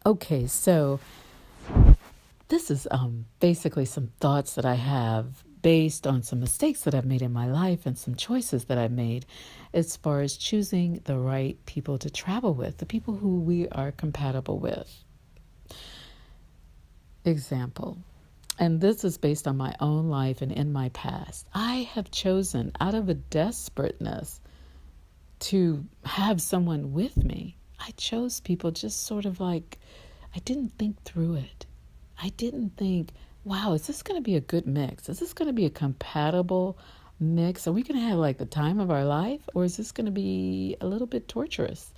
Okay, so this is basically some thoughts that I have based on some mistakes that I've made in my life and some choices that I've made as far as choosing the right people to travel with, the people who we are compatible with. Example, and this is based on my own life and in my past. I have chosen out of a desperateness to have someone with me. I chose people just sort of like, I didn't think through it. I didn't think, wow, is this going to be a good mix? Is this going to be a compatible mix? Are we going to have like the time of our life? Or is this going to be a little bit torturous?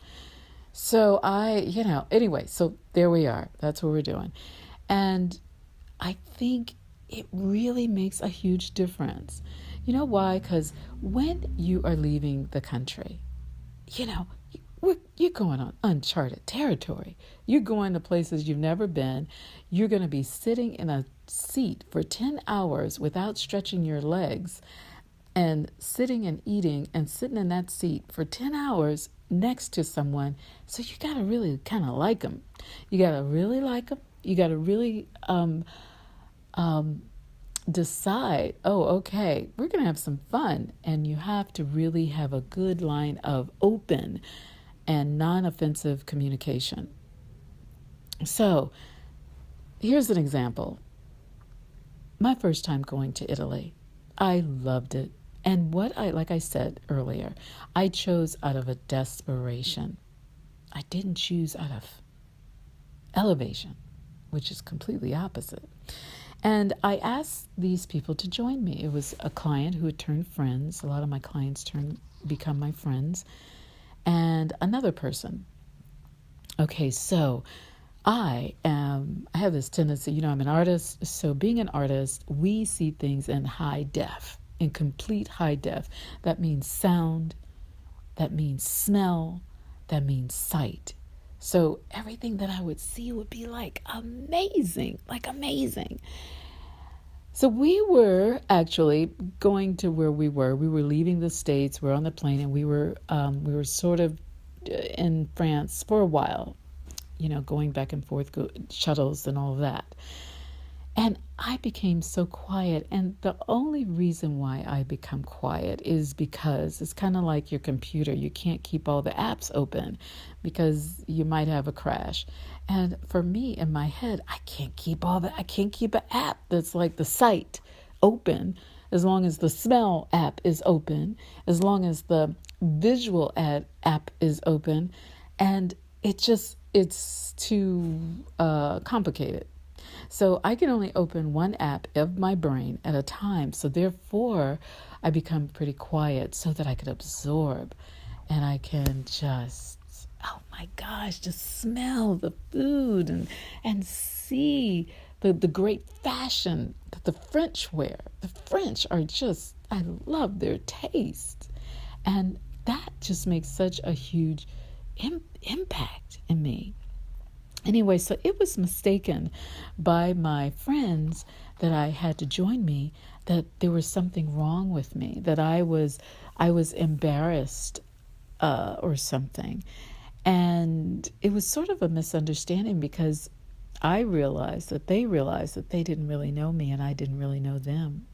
So anyway, so there we are. That's what we're doing. And I think it really makes a huge difference. You know why? Because when you are leaving the country, you know, you're going on uncharted territory. You're going to places you've never been. You're going to be sitting in a seat for 10 hours without stretching your legs and sitting and eating and sitting in that seat for 10 hours next to someone. So you got to really kind of like them. You got to really like them. You got to really decide, oh, okay, we're going to have some fun. And you have to really have a good line of open and non-offensive communication. So here's an example. My first time going to Italy, I loved it. And like I said earlier, I chose out of a desperation. I didn't choose out of elevation, which is completely opposite. And I asked these people to join me. It was a client who had turned friends. A lot of my clients become my friends. And another person. Okay, so I have this tendency, I'm an artist. So being an artist, we see things in high def, in complete high def. That means sound, that means smell, that means sight. So everything that I would see would be like amazing. So we were actually going to where we were. We were leaving the States. We're on the plane, and we were sort of in France for a while, going back and forth, shuttles and all of that. And I became so quiet. And the only reason why I become quiet is because it's kind of like your computer. You can't keep all the apps open because you might have a crash. And for me, in my head, I can't keep an app that's like the sight open as long as the smell app is open, as long as the visual app is open. And it's too complicated. So I can only open one app of my brain at a time. So therefore, I become pretty quiet so that I could absorb and I can just, oh my gosh, just smell the food and see the great fashion that the French wear. The French are just, I love their taste. And that just makes such a huge impact in me. Anyway, so it was mistaken by my friends that I had to join me, that there was something wrong with me, that I was embarrassed or something. And it was sort of a misunderstanding because I realized that they didn't really know me and I didn't really know them.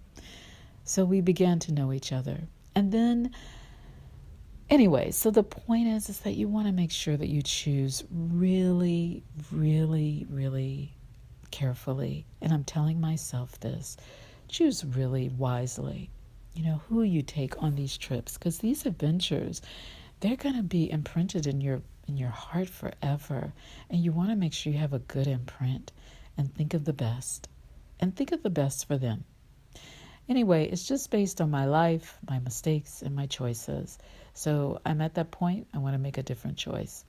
So we began to know each other. And then anyway, so the point is that you want to make sure that you choose really, really, really carefully. And I'm telling myself this, choose really wisely, who you take on these trips, because these adventures, they're going to be imprinted in your heart forever. And you want to make sure you have a good imprint and think of the best for them. Anyway, it's just based on my life, my mistakes, and my choices. So I'm at that point, I want to make a different choice.